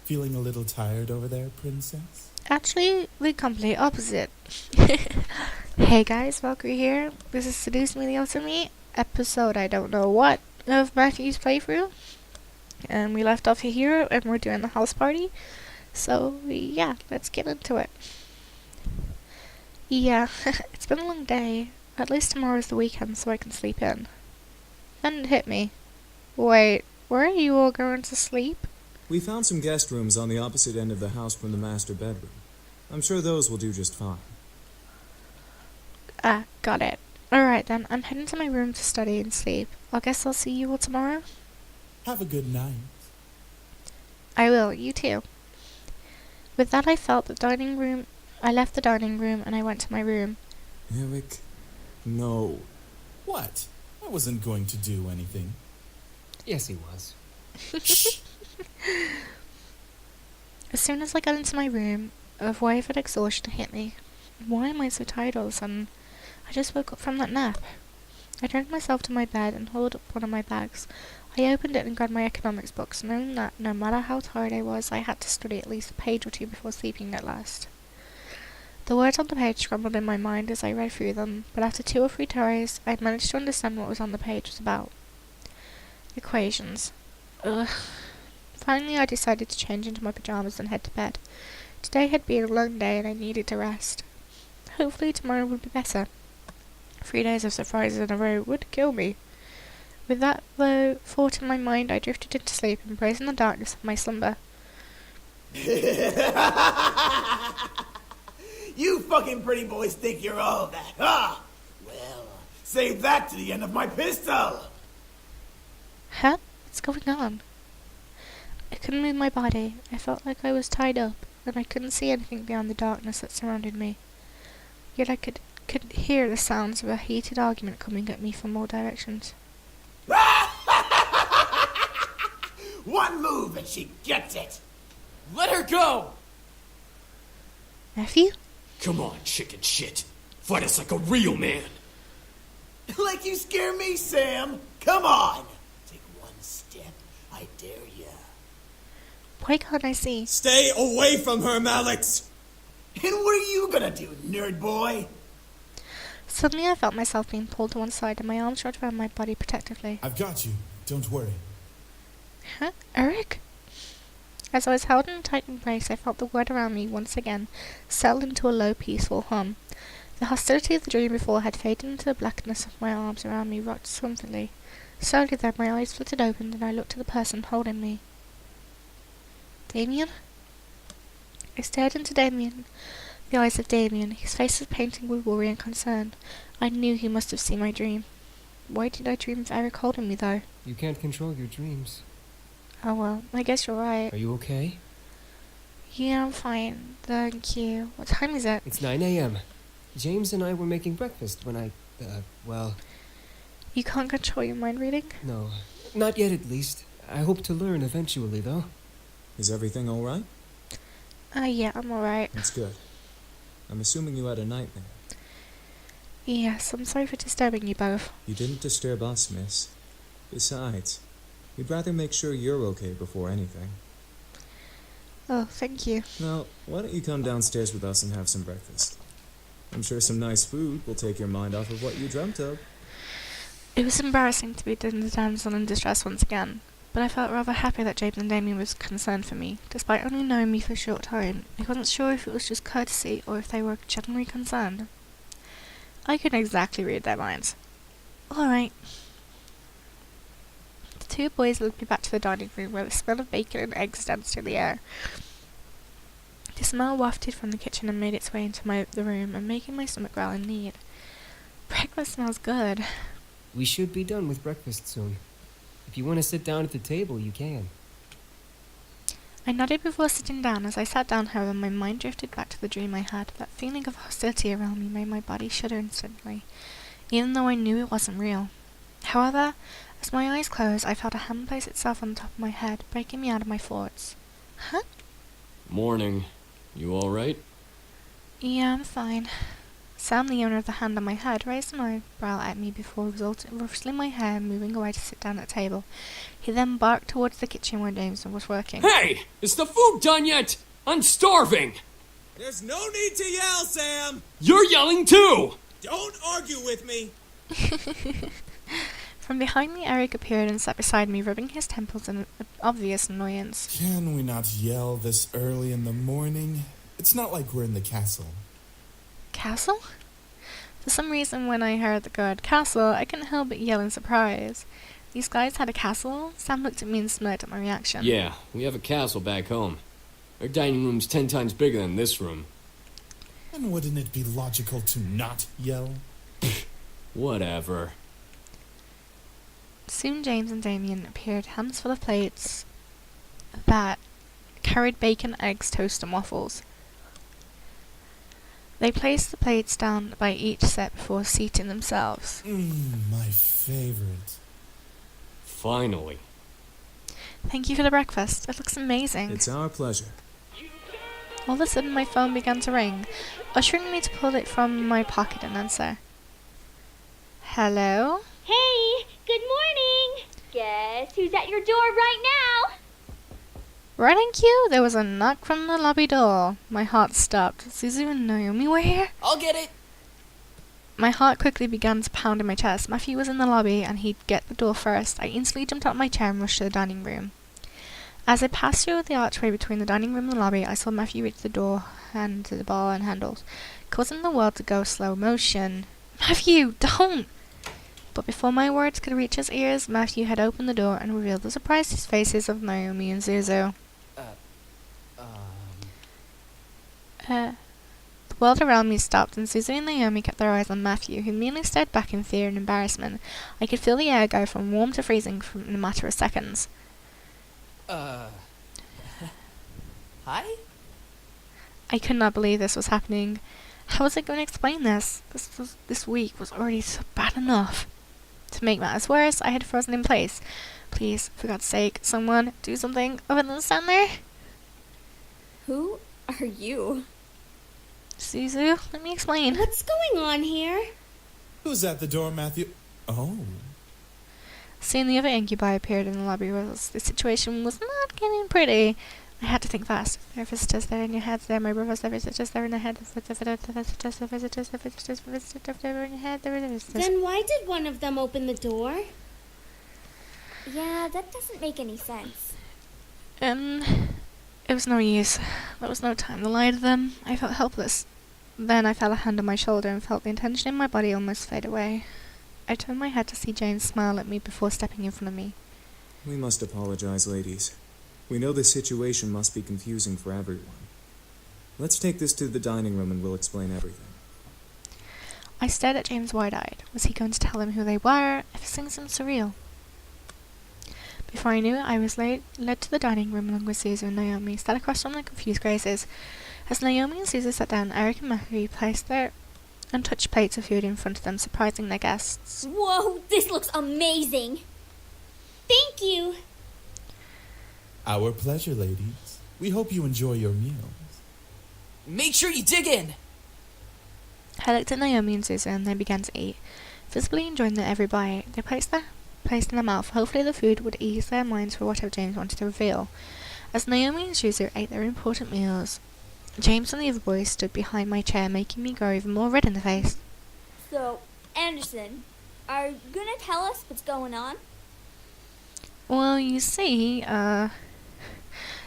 Feeling a little tired over there, princess? Actually, the complete opposite. Hey guys, Valkyrie here. This is Seduce Me the Otome, episode I don't know what of Matthew's playthrough. And we left off here and we're doing the house party. So, yeah, let's get into it. Yeah, it's been a long day. At least tomorrow's the weekend so I can sleep in. Then it hit me. Wait, where are you all going to sleep? We found some guest rooms on the opposite end of the house from the master bedroom. I'm sure those will do just fine. Ah, got it. Alright then, I'm heading to my room to study and sleep. I guess I'll see you all tomorrow? Have a good night. I will, you too. With that I left the dining room and I went to my room. Eric, no. What? I wasn't going to do anything. Yes, he was. As soon as I got into my room, a wave of exhaustion hit me. Why am I so tired all of a sudden? I just woke up from that nap. I dragged myself to my bed and hauled up one of my bags. I opened it and grabbed my economics books, knowing that no matter how tired I was, I had to study at least a page or two before sleeping at last. The words on the page scrambled in my mind as I read through them, but after 2 or 3 tries, I had managed to understand what was on the page was about. Equations. Ugh. Finally, I decided to change into my pajamas and head to bed. Today had been a long day and I needed to rest. Hopefully tomorrow would be better. 3 days of surprises in a row would kill me. With that, though, thought in my mind, I drifted into sleep, embracing the darkness of my slumber. You fucking pretty boys think you're all that, huh? Well, save that to the end of my pistol! Huh? What's going on? I couldn't move my body. I felt like I was tied up, and I couldn't see anything beyond the darkness that surrounded me. Yet I could hear the sounds of a heated argument coming at me from all directions. One move and she gets it! Let her go! Nephew? Come on, chicken shit. Fight us like a real man. Like you scare me, Sam! Come on! Take one step, I dare ya. Why can't I see? Stay away from her, Malix! And what are you gonna do, nerd boy? Suddenly I felt myself being pulled to one side and my arms wrapped around my body protectively. I've got you. Don't worry. Huh? Eric? As I was held in a tight embrace, I felt the world around me once again settle into a low, peaceful hum. The hostility of the dream before had faded into the blackness of my arms around me rocked swiftly. Slowly then my eyes fluttered open and I looked at the person holding me. Damien? I stared into the eyes of Damien. His face was painted with worry and concern. I knew he must have seen my dream. Why did I dream of Eric holding me, though? You can't control your dreams. Oh well, I guess you're right. Are you okay? Yeah, I'm fine. Thank you. What time is it? It's 9 a.m. James and I were making breakfast when well... You can't control your mind reading? No. Not yet, at least. I hope to learn eventually, though. Is everything alright? Yeah, I'm alright. That's good. I'm assuming you had a nightmare. Yes, I'm sorry for disturbing you both. You didn't disturb us, miss. Besides, we'd rather make sure you're okay before anything. Oh, thank you. Now, why don't you come downstairs with us and have some breakfast? I'm sure some nice food will take your mind off of what you dreamt of. It was embarrassing to be the damsel in distress once again, but I felt rather happy that James and Damien was concerned for me. Despite only knowing me for a short time, I wasn't sure if it was just courtesy or if they were genuinely concerned. I couldn't exactly read their minds. Alright. The 2 boys led me back to the dining room where the smell of bacon and eggs danced in the air. The smell wafted from the kitchen and made its way into the room and making my stomach growl in need. Breakfast smells good. We should be done with breakfast soon. If you want to sit down at the table, you can. I nodded before sitting down. As I sat down, however, my mind drifted back to the dream I had. That feeling of hostility around me made my body shudder instantly, even though I knew it wasn't real. However, as my eyes closed, I felt a hand place itself on the top of my head, breaking me out of my thoughts. Huh? Morning. You alright? Yeah, I'm fine. Sam, the owner of the hand on my head, raised an eyebrow at me before rustling my hair and moving away to sit down at the table. He then barked towards the kitchen where Jameson was working. Hey! Is the food done yet? I'm starving! There's no need to yell, Sam! You're yelling too! Don't argue with me! From behind me, Eric appeared and sat beside me, rubbing his temples in obvious annoyance. Can we not yell this early in the morning? It's not like we're in the castle. Castle? For some reason, when I heard the word castle, I couldn't help but yell in surprise. These guys had a castle? Sam looked at me and smirked at my reaction. Yeah, we have a castle back home. Our dining room's 10 times bigger than this room. And wouldn't it be logical to not yell? Whatever. Soon James and Damien appeared, hands full of plates that carried bacon, eggs, toast, and waffles. They placed the plates down by each set before seating themselves. My favorite. Finally. Thank you for the breakfast. It looks amazing. It's our pleasure. All of a sudden, my phone began to ring, ushering me to pull it from my pocket and answer. Hello? Hey, good morning. Guess who's at your door right now? Right in cue, there was a knock from the lobby door. My heart stopped. Suzu and Naomi were here? I'll get it. My heart quickly began to pound in my chest. Matthew was in the lobby, and he'd get the door first. I instantly jumped out of my chair and rushed to the dining room. As I passed through the archway between the dining room and the lobby, I saw Matthew reach the door and to the bar and handles, causing the world to go slow motion. Matthew, don't! But before my words could reach his ears, Matthew had opened the door and revealed the surprised faces of Naomi and Suzu. The world around me stopped, and Suzu and Naomi kept their eyes on Matthew, who merely stared back in fear and embarrassment. I could feel the air go from warm to freezing in a matter of seconds. Hi? I could not believe this was happening. How was I going to explain this? This week was already so bad enough. To make matters worse, I had frozen in place. Please, for God's sake, someone do something other than stand there. Who are you? Suzu, let me explain. What's going on here? Who's at the door, Matthew? Oh. Soon the other incubi appeared in the lobby. The situation was not getting pretty. I had to think fast. There are visitors there in your heads. There are my brothers. There are visitors there in the head. Visitors there in your head. There are visitors. Then why did one of them open the door? Yeah, that doesn't make any sense. It was no use. There was no time to lie to them. I felt helpless. Then I felt a hand on my shoulder and felt the intention in my body almost fade away. I turned my head to see James smile at me before stepping in front of me. We must apologize, ladies. We know this situation must be confusing for everyone. Let's take this to the dining room and we'll explain everything. I stared at James wide-eyed. Was he going to tell him who they were? Everything seemed surreal. Before I knew it, I was led to the dining room along with Suzu and Naomi, sat across from the confused Graces. As Naomi and Suzu sat down, Eric and Matthew placed their untouched plates of food in front of them, surprising their guests. Whoa, this looks amazing. Thank you. Our pleasure, ladies. We hope you enjoy your meals. Make sure you dig in. I looked at Naomi and Suzu and they began to eat, visibly enjoying their every bite. They placed in their mouth. Hopefully the food would ease their minds for whatever James wanted to reveal. As Naomi and Suzu ate their important meals, James and the other boys stood behind my chair, making me grow even more red in the face. So, Anderson, are you gonna tell us what's going on? Well, you see,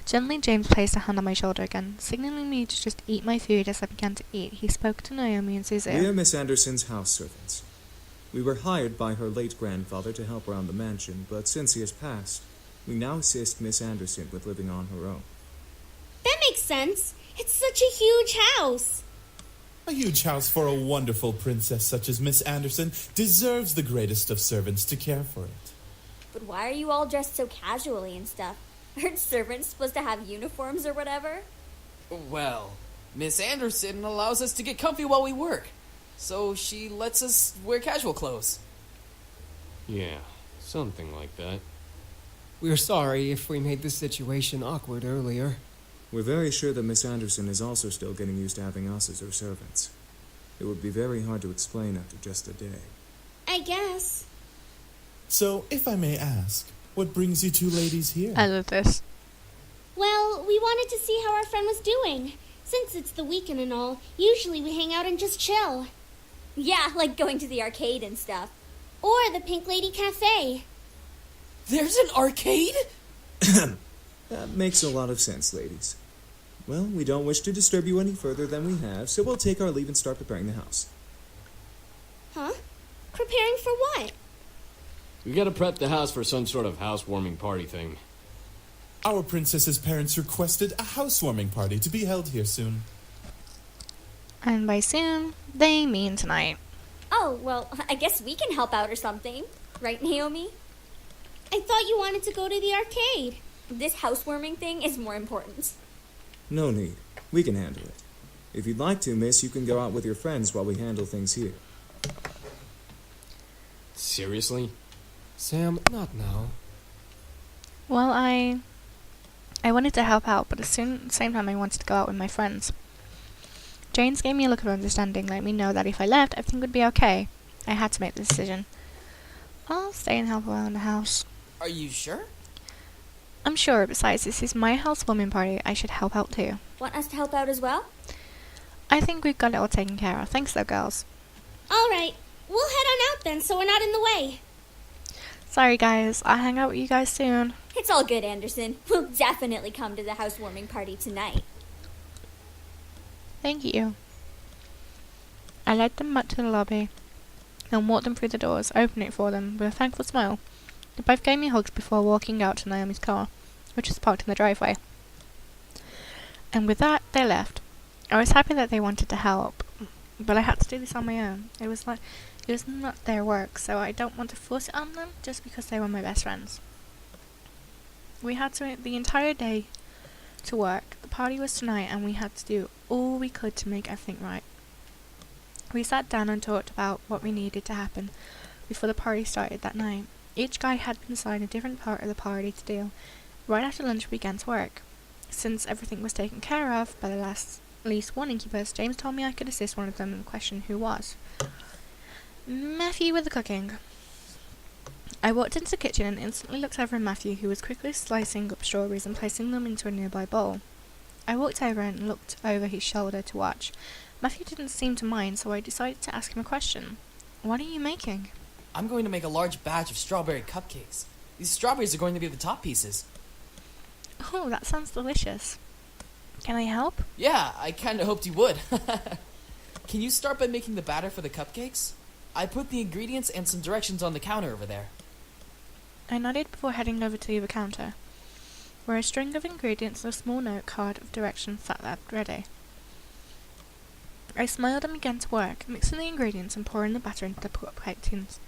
Gently James placed a hand on my shoulder again, signaling me to just eat my food as I began to eat. He spoke to Naomi and Suzu. We are Miss Anderson's house servants. We were hired by her late grandfather to help around the mansion, but since he has passed, we now assist Miss Anderson with living on her own. That makes sense. It's such a huge house. A huge house for a wonderful princess such as Miss Anderson deserves the greatest of servants to care for it. But why are you all dressed so casually and stuff? Aren't servants supposed to have uniforms or whatever? Well, Miss Anderson allows us to get comfy while we work, so she lets us wear casual clothes. Yeah, something like that. We're sorry if we made this situation awkward earlier. We're very sure that Miss Anderson is also still getting used to having us as her servants. It would be very hard to explain after just a day. I guess. So, if I may ask, what brings you two ladies here? I love this. Well, we wanted to see how our friend was doing. Since it's the weekend and all, usually we hang out and just chill. Yeah, like going to the arcade and stuff. Or the Pink Lady Cafe. There's an arcade? That makes a lot of sense, ladies. Well, we don't wish to disturb you any further than we have, so we'll take our leave and start preparing the house. Huh? Preparing for what? We gotta prep the house for some sort of housewarming party thing. Our princess's parents requested a housewarming party to be held here soon. And by soon, they mean tonight. Oh, well, I guess we can help out or something. Right, Naomi? I thought you wanted to go to the arcade. This housewarming thing is more important. No need. We can handle it. If you'd like to, miss, you can go out with your friends while we handle things here. Seriously? Sam, not now. Well, I wanted to help out, but at the same time I wanted to go out with my friends. James gave me a look of understanding, letting me know that if I left, everything would be okay. I had to make the decision. I'll stay and help around the house. Are you sure? I'm sure, besides this is my housewarming party, I should help out too. Want us to help out as well? I think we've got it all taken care of. Thanks though, girls. All right. We'll head on out then so we're not in the way. Sorry guys, I'll hang out with you guys soon. It's all good, Anderson. We'll definitely come to the housewarming party tonight. Thank you. I led them back to the lobby and walked them through the doors, opening it for them with a thankful smile. They both gave me hugs before walking out to Naomi's car, which was parked in the driveway. And with that, they left. I was happy that they wanted to help, but I had to do this on my own. It was not their work, so I don't want to force it on them just because they were my best friends. We had the entire day to work. The party was tonight and we had to do all we could to make everything right. We sat down and talked about what we needed to happen before the party started that night. Each guy had been assigned a different part of the party to do. Right after lunch we began to work. Since everything was taken care of by at least one incubus, James told me I could assist one of them and question who was. Matthew with the cooking. I walked into the kitchen and instantly looked over at Matthew, who was quickly slicing up strawberries and placing them into a nearby bowl. I walked over and looked over his shoulder to watch. Matthew didn't seem to mind, so I decided to ask him a question. What are you making? I'm going to make a large batch of strawberry cupcakes. These strawberries are going to be the top pieces. Oh, that sounds delicious. Can I help? Yeah, I kinda hoped you would. Can you start by making the batter for the cupcakes? I put the ingredients and some directions on the counter over there. I nodded before heading over to the other counter, where a string of ingredients and a small note card of directions sat there ready. I smiled and began to work, mixing the ingredients and pouring the batter into the cupcake tins.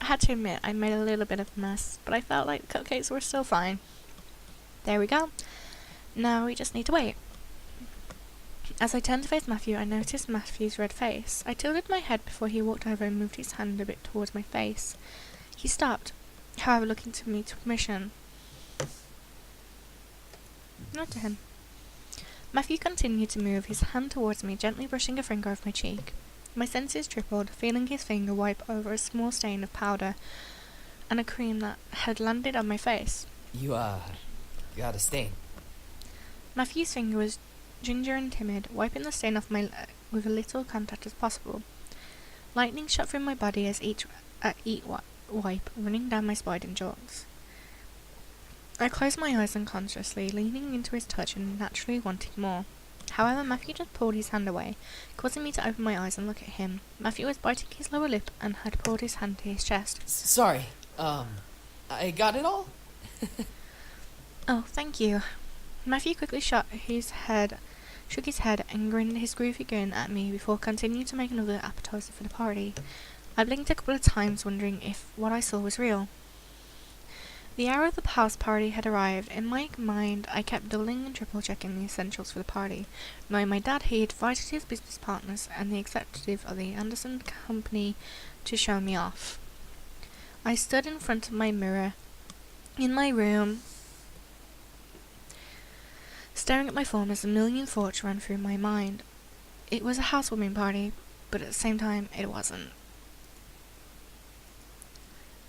I had to admit I made a little bit of a mess, but I felt like the cupcakes were still fine. There we go. Now we just need to wait. As I turned to face Matthew, I noticed Matthew's red face. I tilted my head before he walked over and moved his hand a bit towards my face. He stopped, however, looking to me to permission. Not to him. Matthew continued to move his hand towards me, gently brushing a finger off my cheek. My senses tripled, feeling his finger wipe over a small stain of powder and a cream that had landed on my face. You got a stain. Matthew's finger was ginger and timid, wiping the stain off my leg with as little contact as possible. Lightning shot through my body as each wipe running down my spine and jaws. I closed my eyes unconsciously, leaning into his touch and naturally wanting more. However, Matthew just pulled his hand away, causing me to open my eyes and look at him. Matthew was biting his lower lip and had pulled his hand to his chest. Sorry, I got it all? Oh, thank you. Matthew quickly shook his head and grinned his groovy grin at me before continuing to make another appetizer for the party. I blinked a couple of times, wondering if what I saw was real. The hour of the house party had arrived. In my mind, I kept doubling and triple checking the essentials for the party, knowing my dad he had invited his business partners and the executive of the Anderson Company to show me off. I stood in front of my mirror in my room, staring at my form as a million thoughts ran through my mind. It was a housewarming party, but at the same time, it wasn't.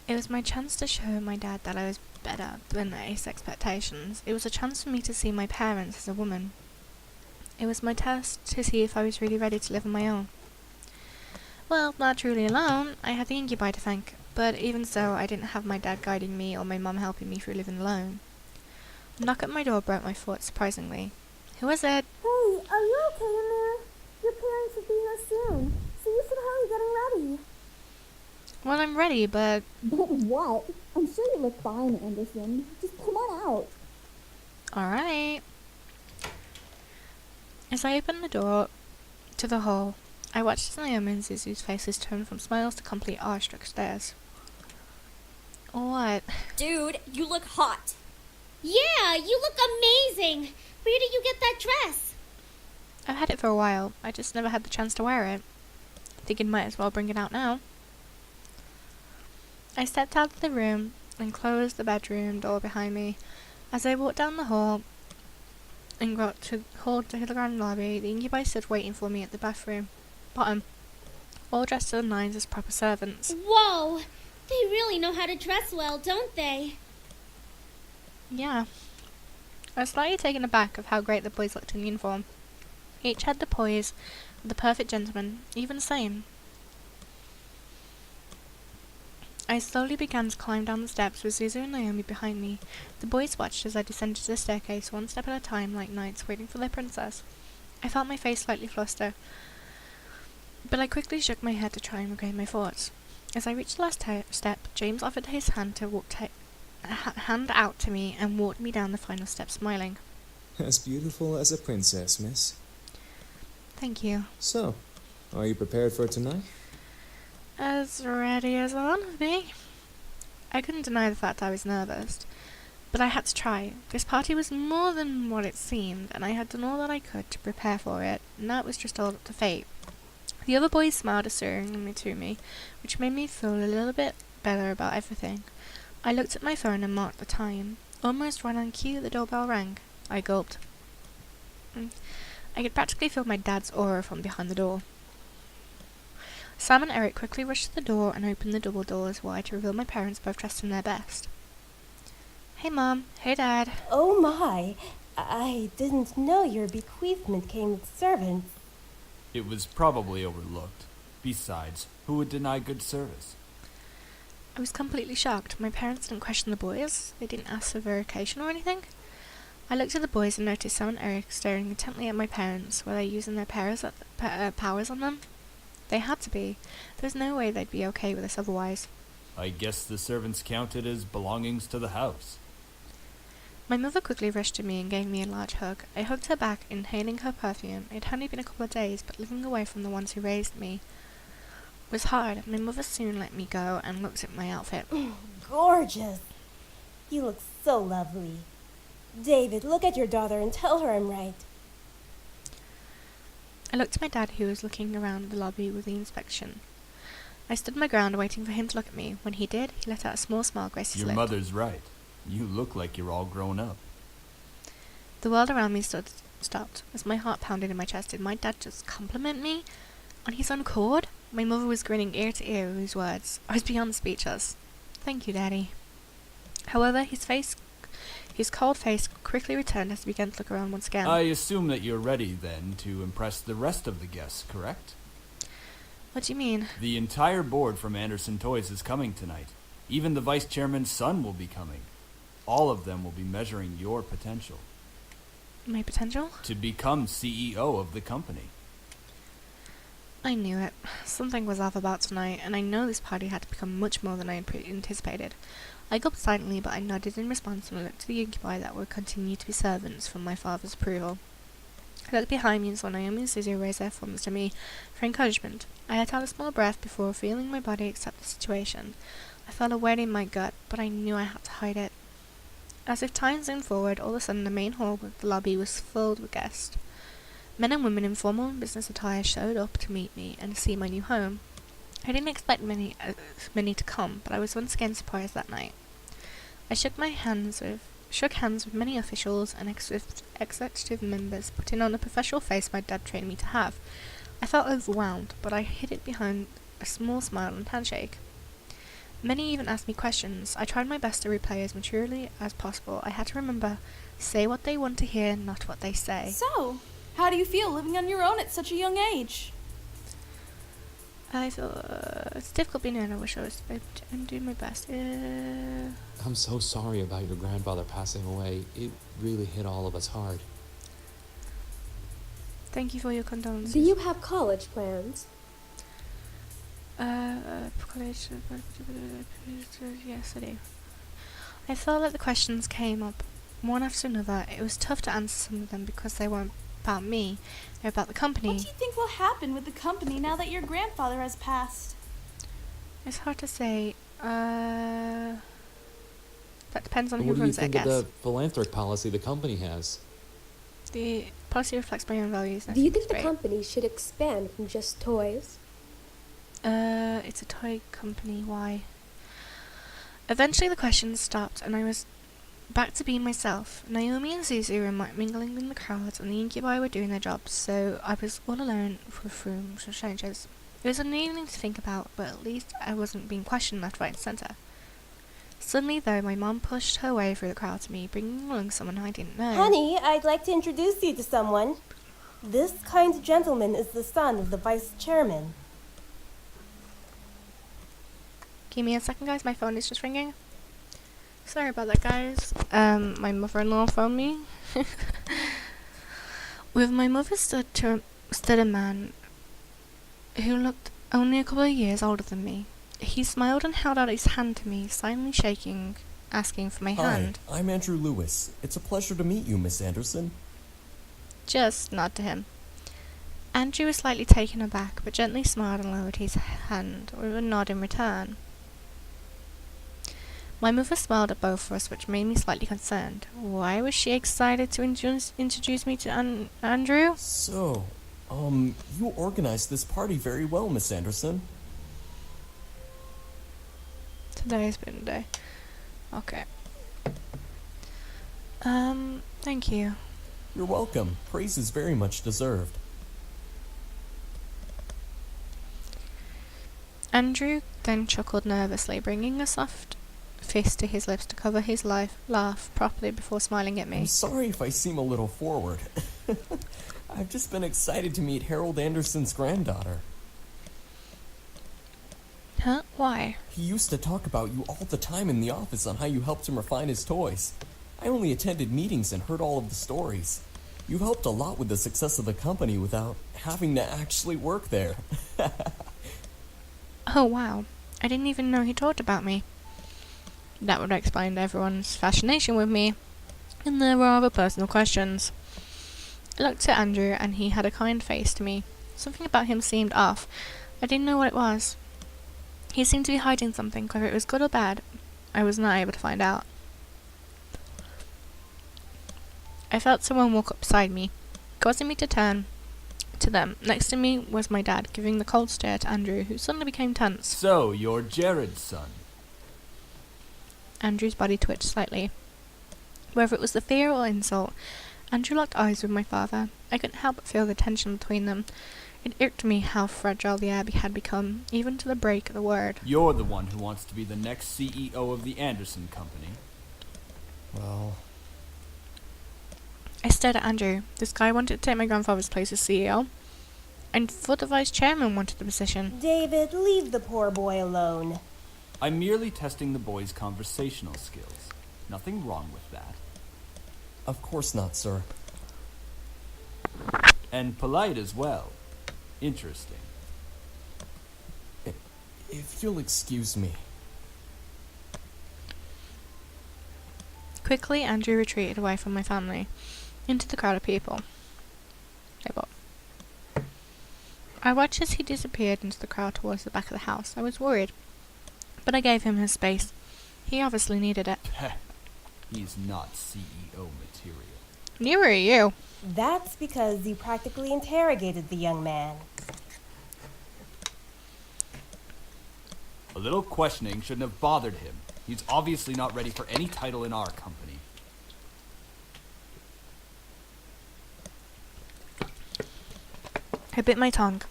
It was my chance to show my dad that I was better than his expectations. It was a chance for me to see my parents as a woman. It was my test to see if I was really ready to live on my own. Well, not truly alone. I had the incubi to thank, but even so, I didn't have my dad guiding me or my mum helping me through living alone. A knock at my door broke my foot, surprisingly. Who was it? Hey, are you okay in there? Your parents will be here soon, so you should hurry getting ready. Well, I'm ready, but... But what? I'm sure you look fine, Anderson. Just come on out. Alright. As I opened the door to the hall, I watched as Naomi and Zuzu's faces turned from smiles to complete awestruck stares. What? Dude, you look hot. Yeah, you look amazing. Where did you get that dress? I've had it for a while. I just never had the chance to wear it. Thinking might as well bring it out now. I stepped out of the room and closed the bedroom door behind me. As I walked down the hall and got to the grand lobby, the incubi stood waiting for me at the bottom, all dressed to the nines as proper servants. Whoa, they really know how to dress well, don't they? Yeah. I was slightly taken aback of how great the boys looked in uniform. Each had the poise of the perfect gentleman, even the same. I slowly began to climb down the steps with Zuzu and Naomi behind me. The boys watched as I descended the staircase one step at a time like knights waiting for their princess. I felt my face slightly fluster, but I quickly shook my head to try and regain my thoughts. As I reached the last step, James offered his hand hand out to me and walked me down the final step smiling. As beautiful as a princess, miss. Thank you. So, are you prepared for tonight? As ready as I want to be. I couldn't deny the fact I was nervous, but I had to try. This party was more than what it seemed, and I had done all that I could to prepare for it, and that was just all up to fate. The other boys smiled assuringly to me, which made me feel a little bit better about everything. I looked at my phone and marked the time. Almost right on cue, the doorbell rang. I gulped. I could practically feel my dad's aura from behind the door. Sam and Eric quickly rushed to the door and opened the double doors wide to reveal my parents both dressed in their best. Hey Mom, hey Dad. Oh my, I didn't know your bequeathment came with servants. It was probably overlooked. Besides, who would deny good service? I was completely shocked. My parents didn't question the boys. They didn't ask for verification or anything. I looked at the boys and noticed Sam and Eric staring intently at my parents. Were they using their powers on them? They had to be. There's no way they'd be okay with us otherwise. I guess the servants counted as belongings to the house. My mother quickly rushed to me and gave me a large hug. I hugged her back, inhaling her perfume. It had only been a couple of days, but living away from the ones who raised me was hard. My mother soon let me go and looked at my outfit. Gorgeous. You look so lovely. David, look at your daughter and tell her I'm right. I looked at my dad, who was looking around the lobby with the inspection. I stood my ground, waiting for him to look at me. When he did, he let out a small smile, grace his Your lip. mother's right. You look like you're all grown up. The world around me stopped as my heart pounded in my chest. Did my dad just compliment me on his own accord? My mother was grinning ear to ear with his words. I was beyond speechless. Thank you, Daddy. However, his cold face quickly returned as he began to look around once again. I assume that you're ready, then, to impress the rest of the guests, correct? What do you mean? The entire board from Anderson Toys is coming tonight. Even the vice chairman's son will be coming. All of them will be measuring your potential. My potential? To become CEO of the company. I knew it. Something was off about tonight, and I know this party had to become much more than I anticipated. I gulped silently, but I nodded in response and looked to the incubi that would continue to be servants from my father's approval. I looked behind me and saw Naomi and Susie raise their thumbs to me for encouragement. I let out a small breath before feeling my body accept the situation. I felt a weight in my gut, but I knew I had to hide it. As if time zoomed forward, all of a sudden the main hall of the lobby was filled with guests. Men and women in formal and business attire showed up to meet me and see my new home. I didn't expect many to come, but I was once again surprised that night. I shook hands with many officials and executive members, putting on the professional face my dad trained me to have. I felt overwhelmed, but I hid it behind a small smile and handshake. Many even asked me questions. I tried my best to replay as maturely as possible. I had to remember, say what they want to hear, not what they say. So, how do you feel living on your own at such a young age? I feel it's difficult being in. I wish I was able to. I'm doing my best. I'm so sorry about your grandfather passing away. It really hit all of us hard. Thank you for your condolences. Do you have college plans? College. Yes, I do. I felt like the questions came up one after another. It was tough to answer some of them because they weren't about me. They're about the company. What do you think will happen with the company now that your grandfather has passed? It's hard to say. That depends on But who what do you runs it, I think guess. of the philanthric policy the company has? The policy reflects my own values. Do you think the company should expand from just toys? It's a toy company. Why? Eventually the questions stopped and I was back to being myself. Naomi and Zuzu were mingling in the crowds and the incubi were doing their jobs, so I was all alone with rooms of strangers. It was an evening to think about, but at least I wasn't being questioned left, right and centre. Suddenly, though, my mum pushed her way through the crowd to me, bringing along someone I didn't know. Honey, I'd like to introduce you to someone. This kind gentleman is the son of the vice chairman. Give me a second, guys. My phone is just ringing. Sorry about that, guys. My mother-in-law phoned me. With my mother stood a man who looked only a couple of years older than me. He smiled and held out his hand to me, silently shaking, asking for my hand. Hi, I'm Andrew Lewis. It's a pleasure to meet you, Miss Anderson. Just nod to him. Andrew was slightly taken aback, but gently smiled and lowered his hand, with a nod in return. My mother smiled at both of us, which made me slightly concerned. Why was she excited to introduce me to Andrew? So, you organized this party very well, Miss Anderson. Today's been a day. Okay. Thank you. You're welcome. Praise is very much deserved. Andrew then chuckled nervously, bringing a soft fist to his lips to cover his laugh properly before smiling at me. I'm sorry if I seem a little forward. I've just been excited to meet Harold Anderson's granddaughter. Huh? Why? He used to talk about you all the time in the office on how you helped him refine his toys. I only attended meetings and heard all of the stories. You helped a lot with the success of the company without having to actually work there. Oh, wow. I didn't even know he talked about me. That would explain everyone's fascination with me, and there were other personal questions. I looked at Andrew, and he had a kind face to me. Something about him seemed off. I didn't know what it was. He seemed to be hiding something, whether it was good or bad. I was not able to find out. I felt someone walk up beside me, causing me to turn to them. Next to me was my dad, giving the cold stare to Andrew, who suddenly became tense. So, you're Jared's son. Andrew's body twitched slightly. Whether it was the fear or insult, Andrew locked eyes with my father. I couldn't help but feel the tension between them. It irked me how fragile the air had become, even to the break of the word. You're the one who wants to be the next CEO of the Anderson Company. Well... I stared at Andrew. This guy wanted to take my grandfather's place as CEO. And thought the vice chairman wanted the position. David, leave the poor boy alone. I'm merely testing the boy's conversational skills. Nothing wrong with that. Of course not, sir. And polite as well. Interesting. If you'll excuse me. Quickly, Andrew retreated away from my family, into the crowd of people. I watched as he disappeared into the crowd towards the back of the house. I was worried, but I gave him his space. He obviously needed it. He's not CEO material. Neither are you. That's because you practically interrogated the young man. A little questioning shouldn't have bothered him. He's obviously not ready for any title in our company. I bit my tongue.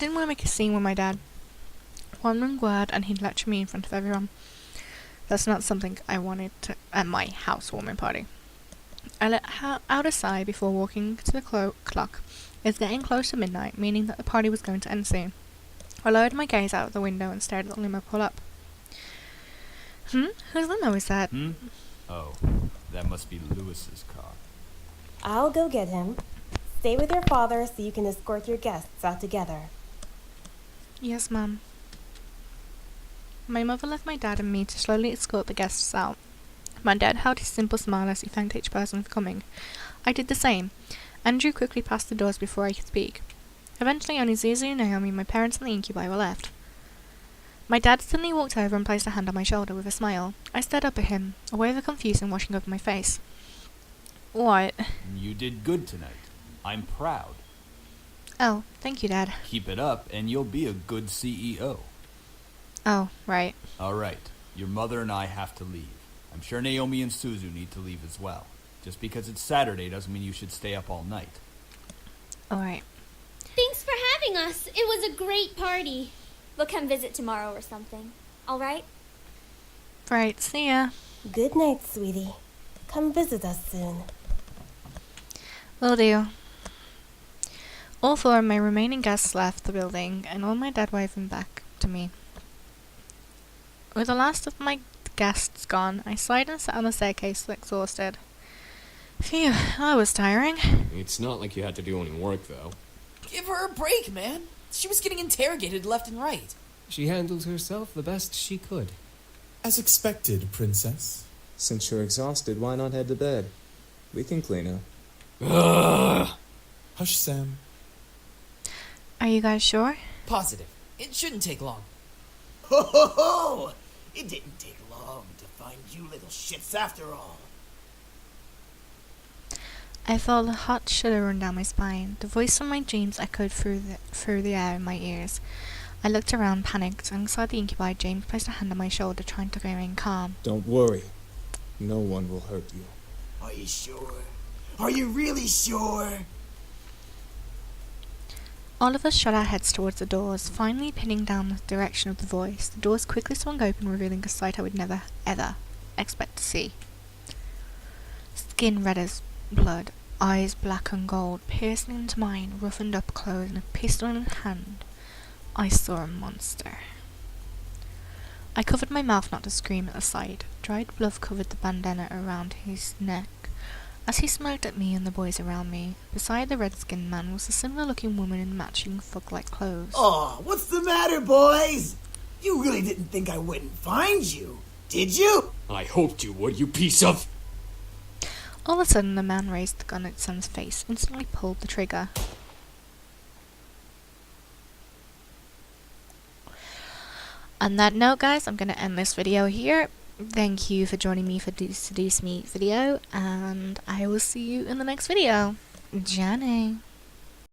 didn't want to make a scene with my dad. One wrong word and he'd lecture me in front of everyone. That's not something I wanted to at my housewarming party. I let out a sigh before walking to the clock. It's getting close to midnight, meaning that the party was going to end soon. I lowered my gaze out of the window and stared at the limo pull up. Whose limo is that? Oh, that must be Lewis's car. I'll go get him. Stay with your father so you can escort your guests out together. Yes, Mum. My mother left my dad and me to slowly escort the guests out. My dad held his simple smile as he thanked each person for coming. I did the same. Andrew quickly passed the doors before I could speak. Eventually only Zuzu, Naomi, my parents and the incubi were left. My dad suddenly walked over and placed a hand on my shoulder with a smile. I stared up at him, a wave of confusion washing over my face. What? You did good tonight. I'm proud. Oh, thank you, Dad. Keep it up and you'll be a good CEO. Oh, right. Alright, your mother and I have to leave. I'm sure Naomi and Suzu need to leave as well. Just because it's Saturday doesn't mean you should stay up all night. Alright. Thanks for having us. It was a great party. We'll come visit tomorrow or something. All right? Right, see ya. Good night, sweetie. Come visit us soon. Will do. All four of my remaining guests left the building, and all my dad waving back to me. With the last of my guests gone, I sighed and sat on the staircase exhausted. Phew, that was tiring. It's not like you had to do any work, though. Give her a break, man. She was getting interrogated left and right. She handled herself the best she could. As expected, Princess. Since you're exhausted, why not head to bed? We can clean up. Ugh. Hush, Sam. Are you guys sure? Positive. It shouldn't take long. Ho ho ho! It didn't take long to find you little shits after all. I felt a hot shudder run down my spine. The voice from my dreams echoed through the air in my ears. I looked around, panicked, and inside the incubi, James placed a hand on my shoulder, trying to remain calm. Don't worry. No one will hurt you. Are you sure? Are you really sure? All of us shot our heads towards the doors, finally pinning down the direction of the voice. The doors quickly swung open, revealing a sight I would never, ever expect to see. Skin red as blood, eyes black and gold, piercing into mine, roughened up clothes, and a pistol in hand. I saw a monster. I covered my mouth not to scream at the sight. Dried blood covered the bandana around his neck. As he smirked at me and the boys around me, beside the red-skinned man was a similar-looking woman in matching fog-like clothes. Oh, what's the matter, boys? You really didn't think I wouldn't find you, did you? I hoped you would, you piece of... All of a sudden, the man raised the gun at Son's face, instantly pulled the trigger. On that note, guys, I'm going to end this video here. Thank you for joining me for the Seduce Me video, and I will see you in the next video. Johnny.